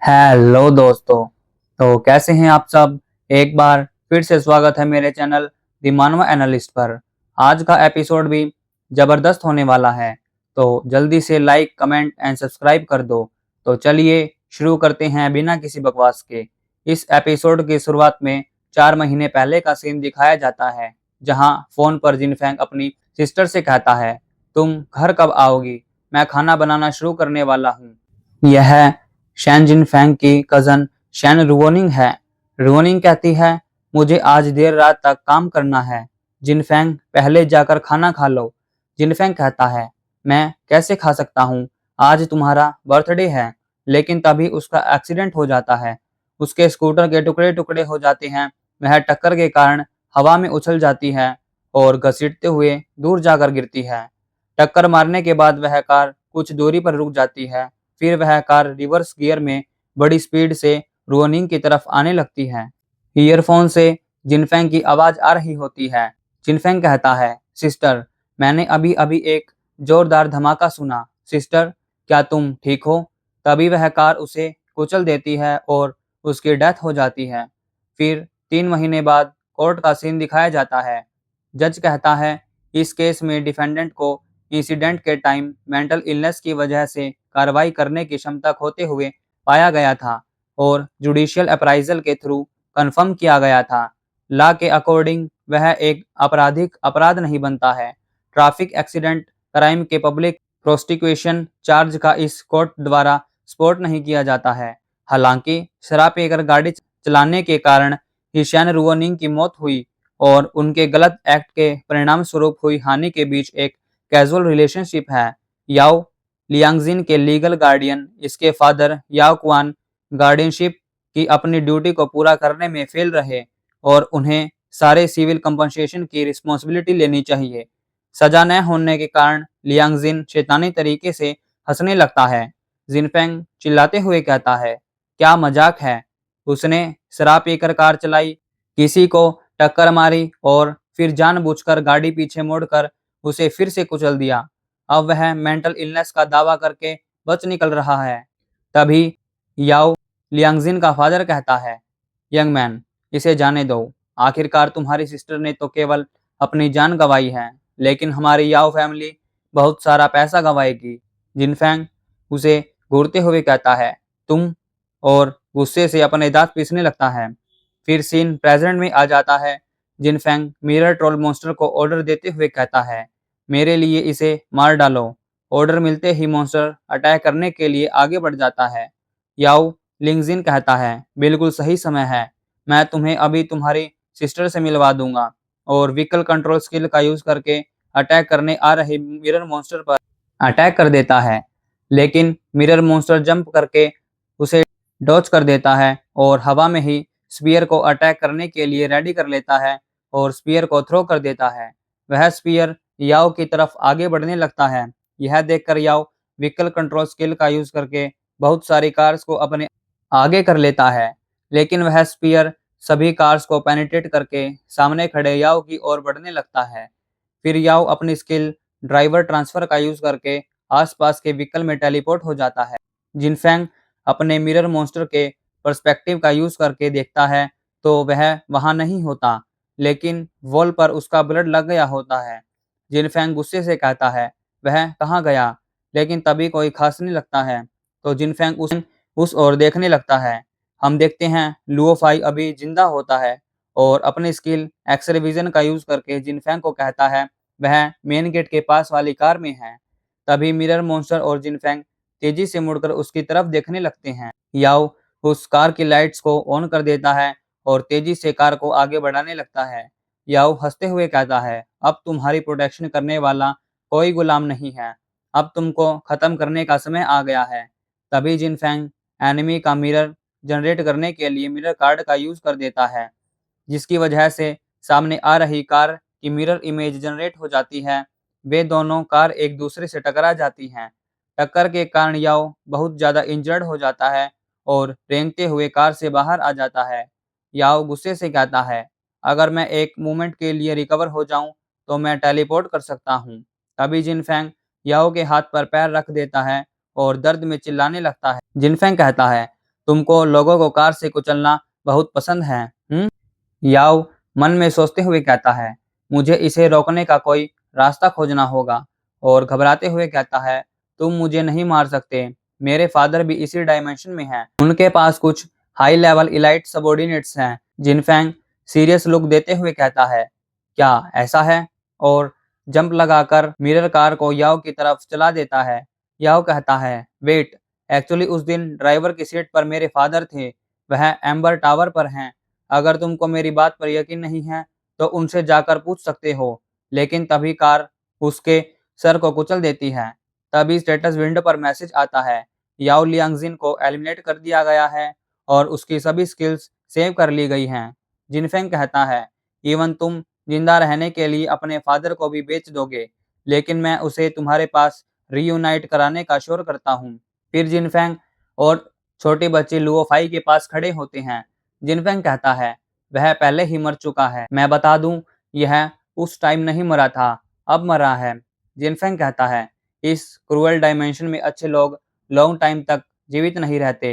Hello दोस्तों। तो कैसे हैं आप सब। एक बार फिर से स्वागत है मेरे चैनल द मानवा एनालिस्ट पर। आज का एपिसोड भी ज़बरदस्त होने वाला है, तो जल्दी से लाइक कमेंट एंड सब्सक्राइब कर दो। तो चलिए शुरू करते हैं बिना किसी बकवास के। इस एपिसोड की शुरुआत में 4 महीने पहले का सीन दिखाया जाता है, जहां फ़ोन पर जिनफेंग अपनी सिस्टर से कहता है, तुम घर कब आओगी, मैं खाना बनाना शुरू करने वाला हूँ। यह शैन जिनफेंग की कज़न शैन रुओनिंग है। रुओनिंग कहती है, मुझे आज देर रात तक काम करना है। जिनफेंग, पहले जाकर खाना खा लो। जिनफेंग कहता है, मैं कैसे खा सकता हूँ, आज तुम्हारा बर्थडे है। लेकिन तभी उसका एक्सीडेंट हो जाता है। उसके स्कूटर के टुकड़े टुकड़े हो जाते हैं। वह टक्कर के कारण हवा में उछल जाती है और घसीटते हुए दूर जाकर गिरती है। टक्कर मारने के बाद वह कार कुछ दूरी पर रुक जाती है। फिर वह कार रिवर्स गियर में बड़ी स्पीड से रुओनिंग की तरफ आने लगती है। ईयरफोन से जिनफेंग की आवाज आ रही होती है। जिनफेंग कहता है, सिस्टर, मैंने अभी अभी एक जोरदार धमाका सुना। सिस्टर, क्या तुम ठीक हो? तभी वह कार उसे कुचल देती है और उसकी डेथ हो जाती है। फिर 3 महीने बाद कोर्ट का सीन दिखाया जाता है। जज कहता है, इस केस में डिफेंडेंट को इंसिडेंट के टाइम मेंटल इलनेस की वजह से कार्रवाई करने की क्षमता खोते हुए पाया गया था और जुडिशियल अप्राइजल के थ्रू कंफर्म किया गया था। लॉ के अकॉर्डिंग वह एक आपराधिक अपराध नहीं बनता है। ट्रैफिक एक्सीडेंट क्राइम के पब्लिक प्रोसिक्यूशन चार्ज का इस कोर्ट द्वारा सपोर्ट नहीं किया जाता है। हालांकि शराब पीकर गाड़ी चलाने के कारण ही शैन रुओनिंग की मौत हुई और उनके गलत एक्ट के परिणाम स्वरूप हुई हानि के बीच एक कैजुअल रिलेशनशिप है। याओ लियांगजिन के लीगल गार्डियन, इसके फादर याओ क्वान, गार्डियनशिप की अपनी ड्यूटी को पूरा करने में फेल रहे और उन्हें सारे सिविल कंपनसेशन की रिस्पॉन्सिबिलिटी लेनी चाहिए। सजा न होने के कारण लियांगजिन शैतानी तरीके से हंसने लगता है। जिनफेंग चिल्लाते हुए कहता है, क्या मजाक है? उसने शराब पीकर कार चलाई, किसी को टक्कर मारी और फिर जानबूझकर गाड़ी पीछे मोड़कर उसे फिर से कुचल दिया। अब वह मेंटल इलनेस का दावा करके बच निकल रहा है। तभी याओ लियांगजिन का फादर कहता है, यंग मैन, इसे जाने दो। आखिरकार तुम्हारी सिस्टर ने तो केवल अपनी जान गंवाई है, लेकिन हमारी याओ फैमिली बहुत सारा पैसा गंवाएगी। जिनफेंग उसे घूरते हुए कहता है, तुम, और गुस्से से अपने दांत पीसने लगता है। फिर सीन प्रेजेंट में आ जाता है। जिनफेंग मिरर ट्रोल मॉन्स्टर को ऑर्डर देते हुए कहता है, मेरे लिए इसे मार डालो। ऑर्डर मिलते ही मॉन्स्टर अटैक करने के लिए आगे बढ़ जाता है। याओ लिंगजिन कहता है, बिल्कुल सही समय है, मैं तुम्हें अभी तुम्हारी सिस्टर से मिलवा दूंगा, और व्हीकल कंट्रोल स्किल का यूज करके अटैक करने आ रहे मिरर मॉन्स्टर पर अटैक कर देता है। लेकिन मिरर मॉन्स्टर जंप करके उसे डॉच कर देता है और हवा में ही स्पीयर को अटैक करने के लिए रेडी कर लेता है और स्पीयर को थ्रो कर देता है। वह स्पीयर याओ की तरफ आगे बढ़ने लगता है। यह देखकर याओ व्हीकल कंट्रोल स्किल का यूज करके बहुत सारी कार्स को अपने आगे कर लेता है, लेकिन वह स्पीयर सभी कार्स को पेनिट्रेट करके सामने खड़े याओ की ओर बढ़ने लगता है। फिर याओ अपनी स्किल ड्राइवर ट्रांसफर का यूज करके आसपास के व्हीकल में टेलीपोर्ट हो जाता है। जिनफेंग अपने मिरर मॉन्स्टर के पर्सपेक्टिव का यूज करके देखता है तो वह वहां नहीं होता, लेकिन वॉल पर उसका ब्लड लग गया होता है। जिनफेंग गुस्से से कहता है, वह कहाँ गया? लेकिन तभी कोई खांसने लगता है तो जिनफेंग उस ओर देखने लगता है। हम देखते हैं लुओफाई अभी जिंदा होता है और अपनी स्किल एक्सरे विजन का यूज करके जिनफेंग को कहता है वह मेन गेट के पास वाली कार में है। तभी मिरर मॉन्स्टर और जिनफेंग तेजी से मुड़कर उसकी तरफ देखने लगते हैं। याओ उस कार की लाइट्स को ऑन कर देता है और तेजी से कार को आगे बढ़ाने लगता है। याओ हंसते हुए कहता है, अब तुम्हारी प्रोटेक्शन करने वाला कोई गुलाम नहीं है, अब तुमको खत्म करने का समय आ गया है। तभी जिनफेंग एनिमी का मिरर जनरेट करने के लिए मिरर कार्ड का यूज कर देता है, जिसकी वजह से सामने आ रही कार की मिरर इमेज जनरेट हो जाती है। वे दोनों कार एक दूसरे से टकरा जाती हैं। टक्कर के कारण याओ बहुत ज़्यादा इंजर्ड हो जाता है और रेंगते हुए कार से बाहर आ जाता है। याओ गुस्से से कहता है, अगर मैं एक मोमेंट के लिए रिकवर हो जाऊं तो मैं टेलीपोर्ट कर सकता हूं। तभी जिनफेंग याओ के हाथ पर पैर रख देता है और दर्द में चिल्लाने लगता है। जिनफेंग कहता है, तुमको लोगों को कार से कुचलना बहुत पसंद है। याओ मन में सोचते हुए कहता है, मुझे इसे रोकने का कोई रास्ता खोजना होगा। और घबराते हुए कहता है, तुम मुझे नहीं मार सकते, मेरे फादर भी इसी डायमेंशन में हैं। उनके पास कुछ हाई लेवल इलाइट सबॉर्डिनेट्स हैं। जिनफेंग सीरियस लुक देते हुए कहता है, क्या ऐसा है? और जंप लगाकर मिरर कार को याओ की तरफ चला देता है। याओ कहता है, वेट, एक्चुअली उस दिन ड्राइवर की सीट पर मेरे फादर थे, वह एम्बर टावर पर हैं। अगर तुमको मेरी बात पर यकीन नहीं है तो उनसे जाकर पूछ सकते हो। लेकिन तभी कार उसके सर को कुचल देती है। तभी स्टेटस विंडो पर मैसेज आता है, याओ लियांगजिन को एलिमिनेट कर दिया गया है और उसकी सभी स्किल्स सेव कर ली गई हैं। जिनफेंग कहता है, इवन तुम जिंदा रहने के लिए अपने फादर को भी बेच दोगे, लेकिन मैं उसे तुम्हारे पास रीयूनाइट कराने का श्योर करता हूँ। फिर जिनफेंग और छोटी बच्ची लुओफाई के पास खड़े होते हैं। जिनफेंग कहता है, वह पहले ही मर चुका है। मैं बता दूं, यह उस टाइम नहीं मरा था, अब मरा है। जिनफेंग कहता है, इस क्रूअल डायमेंशन में अच्छे लोग लॉन्ग टाइम तक जीवित नहीं रहते।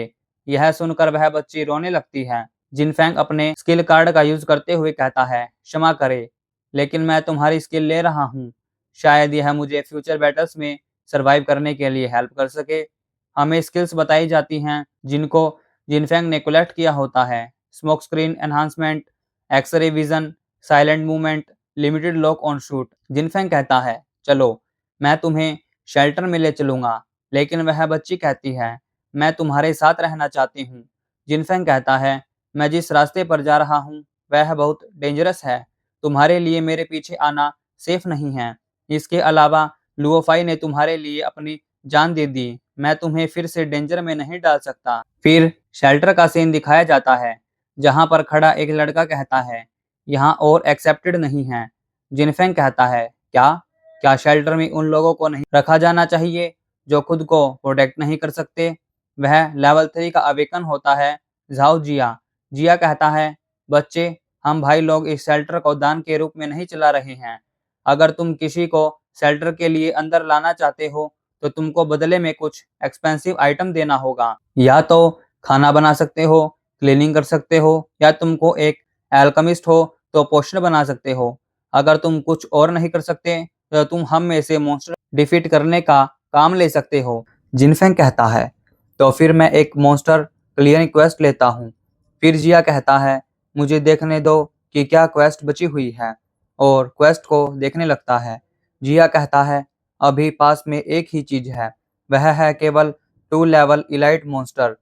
यह सुनकर वह बच्ची रोने लगती है। जिनफेंग अपने स्किल कार्ड का यूज करते हुए कहता है, क्षमा करे, लेकिन मैं तुम्हारी स्किल ले रहा हूँ। शायद यह मुझे फ्यूचर बैटल्स में सरवाइव करने के लिए हेल्प कर सके। हमें स्किल्स बताई जाती हैं जिनको जिनफेंग ने कलेक्ट किया होता है। Smoke screen enhancement, x ray vision, silent movement, limited lock on shoot. Jinfeng कहता है, चलो मैं तुम्हें शेल्टर में ले चलूंगा। लेकिन वह बच्ची कहती है, मैं तुम्हारे साथ रहना चाहती हूँ। जिनफेंग कहता है, मैं जिस रास्ते पर जा रहा हूँ वह बहुत डेंजरस है, तुम्हारे लिए मेरे पीछे आना सेफ नहीं है। इसके अलावा लुओफाई ने तुम्हारे लिए अपनी जान दे दी, मैं तुम्हें फिर से डेंजर में नहीं डाल सकता। फिर शेल्टर का सीन दिखाया जाता है जहां पर खड़ा एक लड़का कहता है, यहाँ और एक्सेप्टेड नहीं है। जिनफेंग कहता है, क्या क्या शेल्टर में उन लोगों को नहीं रखा जाना चाहिए जो खुद को प्रोटेक्ट नहीं कर सकते? वह लेवल 3 का अवेकन होता है झाओ जिया। जिया कहता है, बच्चे, हम भाई लोग इस शेल्टर को दान के रूप में नहीं चला रहे हैं। अगर तुम किसी को शेल्टर के लिए अंदर लाना चाहते हो तो तुमको बदले में कुछ एक्सपेंसिव आइटम देना होगा। या तो खाना बना सकते हो, क्लीनिंग कर सकते हो, या तुमको एक एल्केमिस्ट हो तो पोशन बना सकते हो। अगर तुम कुछ और नहीं कर सकते तो तुम हम में से मॉन्स्टर डिफीट करने का काम ले सकते हो। जिनफेंग कहता है, तो फिर मैं एक मॉन्स्टर क्लियरिंग क्वेस्ट लेता हूँ। फिर जिया कहता है, मुझे देखने दो कि क्या क्वेस्ट बची हुई है, और क्वेस्ट को देखने लगता है। जिया कहता है, अभी पास में एक ही चीज है, वह है केवल 2 लेवल इलाइट मॉन्स्टर।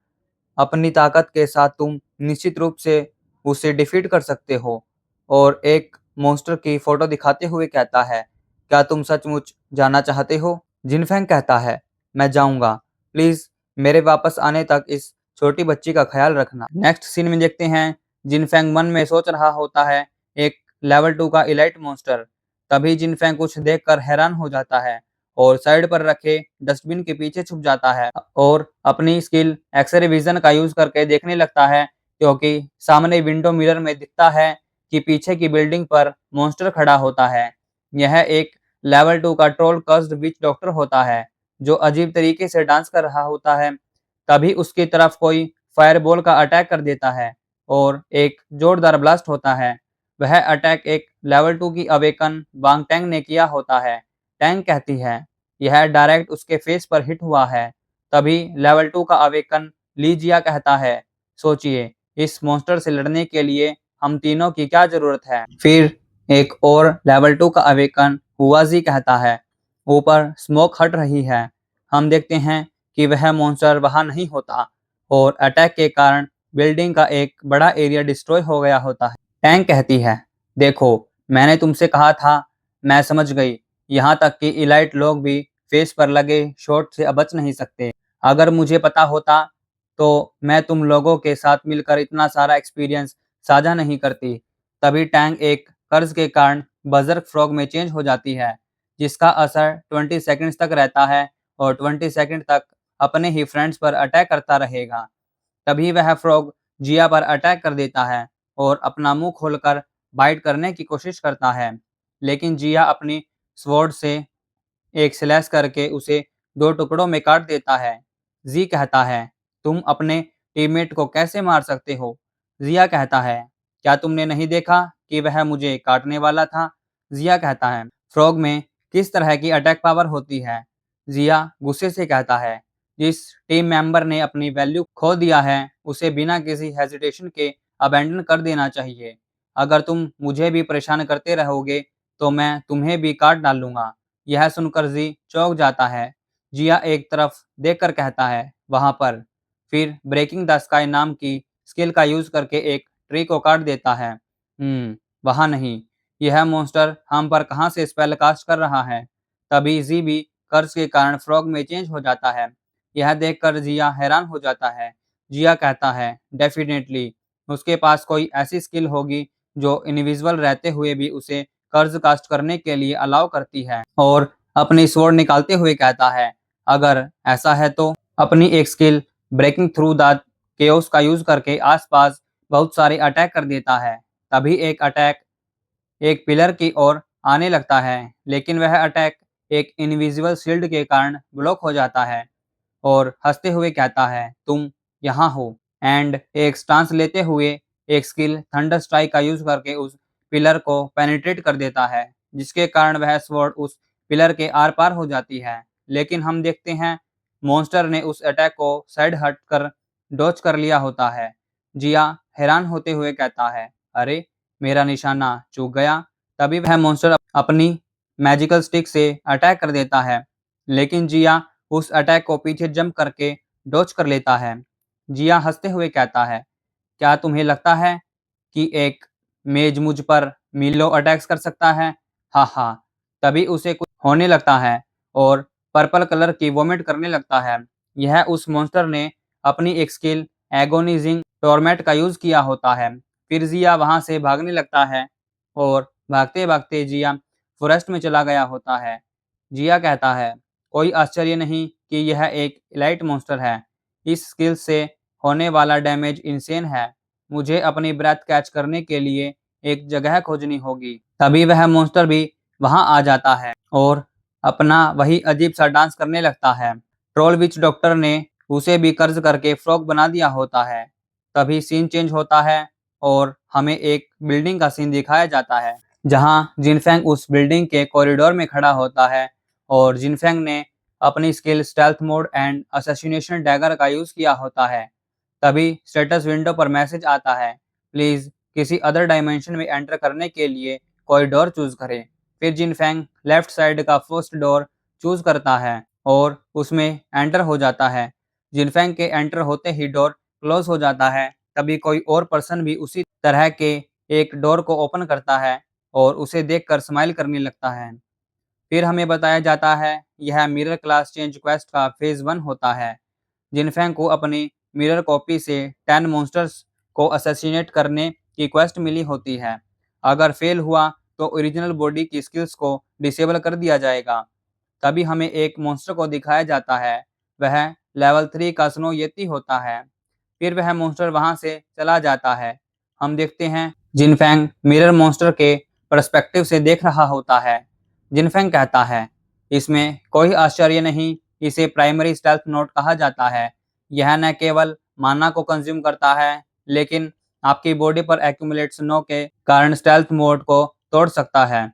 अपनी ताकत के साथ तुम निश्चित रूप से उसे डिफीट कर सकते हो। और एक मॉन्स्टर की फोटो दिखाते हुए कहता है, क्या तुम सचमुच जाना चाहते हो? जिनफेंग कहता है, मैं जाऊंगा, प्लीज मेरे वापस आने तक इस छोटी बच्ची का ख्याल रखना। नेक्स्ट सीन में देखते हैं, जिनफेंग मन में सोच रहा होता है एक लेवल 2 का इलाइट मॉन्स्टर। तभी जिनफेंग कुछ देखकर हैरान हो जाता है और साइड पर रखे डस्टबिन के पीछे छुप जाता है और अपनी स्किल एक्सरे विजन का यूज करके देखने लगता है, क्योंकि सामने विंडो मिरर में दिखता है कि पीछे की बिल्डिंग पर मॉन्स्टर खड़ा होता है। यह एक लेवल 2 का ट्रोल कर्स्ड विच डॉक्टर होता है जो अजीब तरीके से डांस कर रहा होता है। तभी उसकी तरफ कोई फायरबॉल का अटैक कर देता है और एक जोरदार ब्लास्ट होता है। वह अटैक एक लेवल 2 की अवेकन वांग टैंग ने किया होता है। टैंग कहती है, यह डायरेक्ट उसके फेस पर हिट हुआ है। तभी लेवल 2 का अवेकन लीजिया कहता है, सोचिए, इस मॉन्स्टर से लड़ने के लिए हम तीनों की क्या जरूरत है? फिर एक और लेवल 2 का अवेकन हुआजी कहता है, ऊपर स्मोक हट रही है। हम देखते हैं कि वह मॉन्स्टर वहां नहीं होता और अटैक के कारण बिल्डिंग का एक बड़ा एरिया डिस्ट्रॉय हो गया होता है। टैंक कहती है, देखो, मैंने तुमसे कहा था, मैं समझ गई, यहाँ तक कि इलाइट लोग भी फेस पर लगे शॉट से बच नहीं सकते। अगर मुझे पता होता तो मैं तुम लोगों के साथ मिलकर इतना सारा एक्सपीरियंस साझा नहीं करती। तभी टैंक एक कर्ज के कारण बजर्क फ्रॉग में चेंज हो जाती है, जिसका असर 20 सेकंड्स तक रहता है और 20 सेकंड तक अपने ही फ्रेंड्स पर अटैक करता रहेगा। तभी वह फ्रॉग जिया पर अटैक कर देता है और अपना मुंह खोलकर बाइट करने की कोशिश करता है, लेकिन जिया अपनी स्वॉर्ड से एक स्लैश करके उसे 2 टुकड़ों में काट देता है। जी कहता है, तुम अपने टीममेट को कैसे मार सकते हो? जिया कहता है, क्या तुमने नहीं देखा कि वह मुझे काटने वाला था? जिया कहता है, फ्रॉग में किस तरह की अटैक पावर होती है? जिया गुस्से से कहता है, जिस टीम मेंबर ने अपनी वैल्यू खो दिया है उसे बिना किसी हेजिटेशन के अबैंडन कर देना चाहिए। अगर तुम मुझे भी परेशान करते रहोगे तो मैं तुम्हें भी काट डालूंगा। यह सुनकर जी चौंक जाता है। जिया एक तरफ देखकर कहता है, वहां पर। फिर ब्रेकिंग द स्काई नाम की स्किल का यूज करके एक ट्री को काट देता है। वहां नहीं, यह मॉन्स्टर हम पर कहां से स्पेल कास्ट कर रहा है? तभी जी भी कर्ज के कारण फ्रॉग में चेंज हो जाता है। यह देखकर जिया हैरान हो जाता है। जिया कहता है, डेफिनेटली उसके पास कोई ऐसी स्किल होगी जो इनविजिबल रहते हुए भी उसे कर्ज कास्ट करने के लिए अलाउ करती है। और अपनी स्वॉर्ड निकालते हुए कहता है, अगर ऐसा है तो अपनी एक skill breaking through the chaos का यूज करके आसपास बहुत सारे अटैक कर देता है। तभी एक अटैक एक पिलर की ओर आने लगता है, लेकिन वह अटैक एक इनविजिबल शील्ड के कारण ब्लॉक हो जाता है और हंसते हुए कहता है, तुम यहाँ हो। एंड एक स्टांस लेते हुए एक स्किल थंडर स्ट्राइक का यूज करके उस पिलर को पेनिट्रेट कर देता है, जिसके कारण वह स्वॉर्ड उस पिलर के आर पार हो जाती है। लेकिन हम देखते हैं मॉन्स्टर ने उस अटैक को साइड हट कर डॉच कर लिया होता है। जिया हैरान होते हुए कहता है, अरे मेरा निशाना चूक गया। तभी वह मॉन्स्टर अपनी मैजिकल स्टिक से अटैक कर देता है, लेकिन जिया उस अटैक को पीछे जंप करके डॉच कर लेता है। जिया हंसते हुए कहता है, क्या तुम्हें लगता है कि एक मेज मुझ पर मिलो अटैक्स कर सकता है? हाँ हाँ। तभी उसे कुछ होने लगता है और पर्पल कलर की वोमिट करने लगता है। यह उस मॉन्स्टर ने अपनी एक स्किल एगोनिजिंग टॉर्मेंट का यूज किया होता है। फिर जिया वहां से भागने लगता है और भागते भागते जिया फॉरेस्ट में चला गया होता है। जिया कहता है, कोई आश्चर्य नहीं कि यह एक इलाइट मॉन्स्टर है। इस स्किल से होने वाला डैमेज इंसेन है। मुझे अपनी ब्रेथ कैच करने के लिए एक जगह खोजनी होगी। तभी वह मॉन्स्टर भी वहां आ जाता है और अपना वही अजीब सा डांस करने लगता है। ट्रोल विच डॉक्टर ने उसे भी कर्ज करके फ्रॉग बना दिया होता है। तभी सीन चेंज होता है और हमें एक बिल्डिंग का सीन दिखाया जाता है, जहां जिनफेंग उस बिल्डिंग के कॉरिडोर में खड़ा होता है और जिनफेंग ने अपनी skill stealth mode and assassination dagger का यूज किया होता है। तभी स्टेटस विंडो पर मैसेज आता है, प्लीज किसी अदर डायमेंशन में एंटर करने के लिए कोई डोर चूज करें। फिर जिनफेंग लेफ्ट साइड का फर्स्ट डोर चूज करता है और उसमें एंटर हो जाता है। जिनफेंग के एंटर होते ही डोर क्लोज हो जाता है। तभी कोई और पर्सन भी उसी तरह के एक डोर को ओपन करता है और उसे देखकर स्माइल करने लगता है। फिर हमें बताया जाता है यह मिरर क्लास चेंज क्वेस्ट का फेज 1 होता है। जिनफेंग को अपनी मिरर कॉपी से 10 मॉन्स्टर्स को असैसिनेट करने की क्वेस्ट मिली होती है। अगर फेल हुआ तो ओरिजिनल बॉडी की स्किल्स को डिसेबल कर दिया जाएगा। तभी हमें एक मॉन्स्टर को दिखाया जाता है। वह लेवल 3 का स्नो येती होता है। फिर वह मॉन्स्टर वहां से चला जाता है। हम देखते हैं जिनफेंग मिरर मॉन्स्टर के पर्सपेक्टिव से देख रहा होता है। जिनफेंग कहता है, इसमें कोई आश्चर्य नहीं, इसे प्राइमरी स्टेल्थ मोड कहा जाता है। यह न केवल माना को कंज्यूम करता है, लेकिन आपकी बॉडी पर एक्यूमुलेट स्नो के कारण स्टेल्थ मोड को तोड़ सकता है।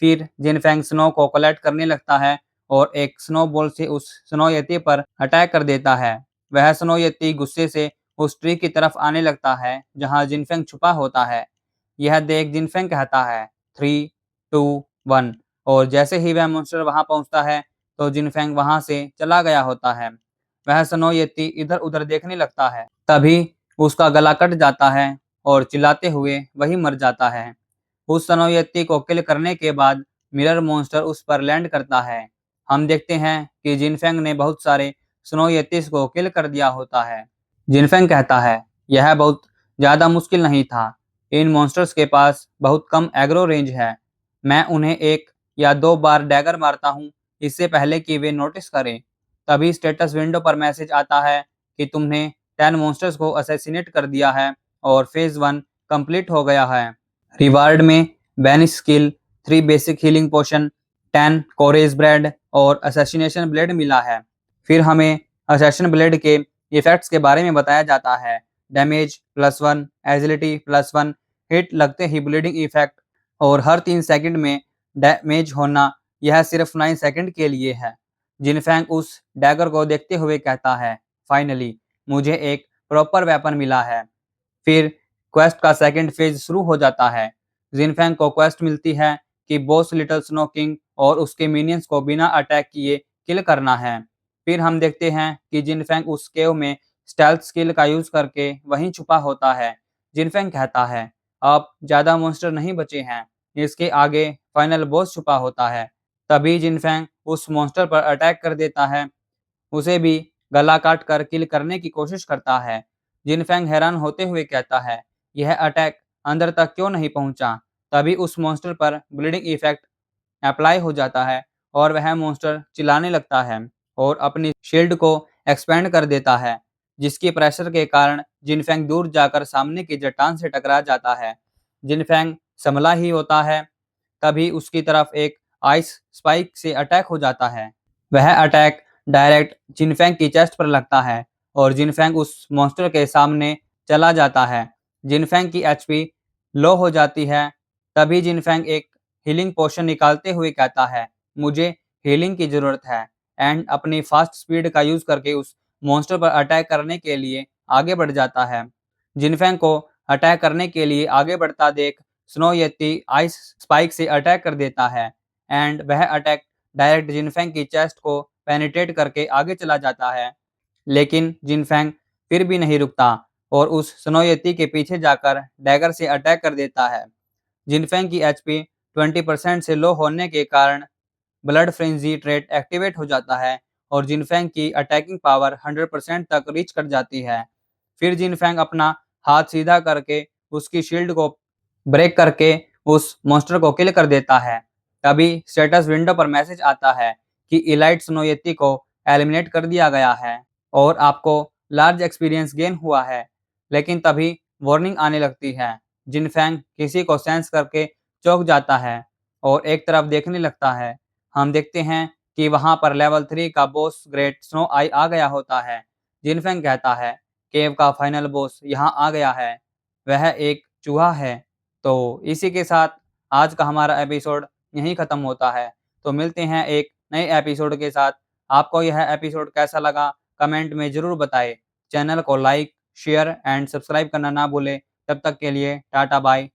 फिर जिनफेंग स्नो को कलेक्ट करने लगता है और एक स्नो बॉल से उस स्नो यती पर अटैक कर देता है। वह स्नो यती गुस्से से उस ट्री की तरफ आने लगता है जहां जिनफेंग छुपा होता है। यह देख जिनफेंग कहता है, 3, 2, 1 और जैसे ही वह मॉन्स्टर वहां पहुंचता है तो जिनफेंग वहां से चला गया होता है। वह स्नो यती इधर उधर देखने लगता है। तभी उसका गला कट जाता है और चिल्लाते हुए वही मर जाता है। उस स्नो यती को किल करने के बाद मिरर मॉन्स्टर उस पर लैंड करता है। हम देखते हैं कि जिनफेंग ने बहुत सारे स्नो यतीस को किल कर दिया होता है। जिनफेंग कहता है, यह बहुत ज्यादा मुश्किल नहीं था। इन मॉन्स्टर्स के पास बहुत कम एग्रो रेंज है। मैं उन्हें 1 या 2 बार डैगर मारता हूँ, इससे पहले कि वे नोटिस करें। तभी स्टेटस विंडो पर मैसेज आता है कि तुमने 10 मॉन्स्टर्स को असैसिनेट कर दिया है और फेज 1 कंप्लीट हो गया है। रिवार्ड में बैनिश स्किल, 3 बेसिक हीलिंग पोशन, 10 कोरेज ब्रेड और असैसिनेशन ब्लेड मिला है। फिर हमें असैसिन ब्लेड के इफेक्ट्स के बारे में बताया जाता है। डैमेज +1, एजिलिटी +1, हिट लगते ही ब्लीडिंग इफेक्ट और हर 3 सेकंड में डैमेज होना, यह सिर्फ 9 सेकंड के लिए है। जिनफेंग उस डैगर को देखते हुए कहता है, फाइनली मुझे एक प्रॉपर वेपन मिला है। फिर क्वेस्ट का सेकंड फेज शुरू हो जाता है। जिनफेंग को क्वेस्ट मिलती है कि बॉस लिटिल स्नो किंग और उसके मिनियंस को बिना अटैक किए किल करना है। फिर हम देखते हैं कि जिनफेंग उस केव में स्टेल्थ स्किल का यूज करके वहीं छुपा होता है। जिनफेंग कहता है, अब ज्यादा मॉन्स्टर नहीं बचे हैं, इसके आगे फाइनल बॉस छुपा होता है। तभी जिनफेंग उस मॉन्स्टर पर अटैक कर देता है, उसे भी गला काट कर किल करने की कोशिश करता है। जिनफेंग हैरान होते हुए कहता है, यह अटैक अंदर तक क्यों नहीं पहुंचा। तभी उस मॉन्स्टर पर ब्लीडिंग इफेक्ट अप्लाई हो जाता है और वह मॉन्स्टर चिल्लाने लगता है और अपनी शील्ड को एक्सपेंड कर देता है, जिसकी प्रेशर के कारण जिनफेंग दूर जाकर सामने की चट्टान से टकरा जाता है। जिनफेंग संभला ही होता है, तभी उसकी तरफ एक आइस स्पाइक से अटैक हो जाता है। वह अटैक डायरेक्ट जिनफेंग की चेस्ट पर लगता है और जिनफेंग उस मॉन्स्टर के सामने चला जाता है। जिनफेंग की एचपी लो हो जाती है। तभी जिनफेंग एक हीलिंग पोशन निकालते हुए कहता है, मुझे हीलिंग की जरूरत है, एंड अपनी फास्ट स्पीड का यूज करके उस मॉन्स्टर पर अटैक करने के लिए आगे बढ़ जाता है। जिनफेंग को अटैक करने के लिए आगे बढ़ता देख स्नो यती आइस स्पाइक से अटैक कर देता है एंड वह अटैक डायरेक्ट जिनफेंग की चेस्ट को पेनिट्रेट करके आगे चला जाता है। लेकिन जिनफेंग फिर भी नहीं रुकता और उस स्नो यती के पीछे जाकर डैगर से अटैक कर देता है। जिनफेंग की एचपी 20% से लो होने के कारण ब्लड फ्रेंजी ट्रेट एक्टिवेट हो जाता है और जिनफेंग की अटैकिंग पावर 100% तक रीच कर जाती है। फिर जिनफेंग अपना हाथ सीधा करके उसकी शील्ड को ब्रेक करके उस मॉन्स्टर को किल कर देता है। तभी स्टेटस विंडो पर मैसेज आता है कि इलाइट स्नोयती को एलिमिनेट कर दिया गया है और आपको लार्ज एक्सपीरियंस गेन हुआ है। लेकिन तभी वार्निंग आने लगती है। जिनफेंग किसी को सेंस करके चौंक जाता है और एक तरफ देखने लगता है। हम देखते हैं कि वहां पर लेवल 3 का बॉस ग्रेट स्नो आई आ गया होता है। जिनफेंग कहता है, केव का फाइनल बॉस यहाँ आ गया है, वह एक चूहा है। तो इसी के साथ आज का हमारा एपिसोड यहीं ख़त्म होता है। तो मिलते हैं एक नए एपिसोड के साथ। आपको यह एपिसोड कैसा लगा कमेंट में ज़रूर बताएं। चैनल को लाइक, शेयर एंड सब्सक्राइब करना ना भूलें। तब तक के लिए टाटा बाय।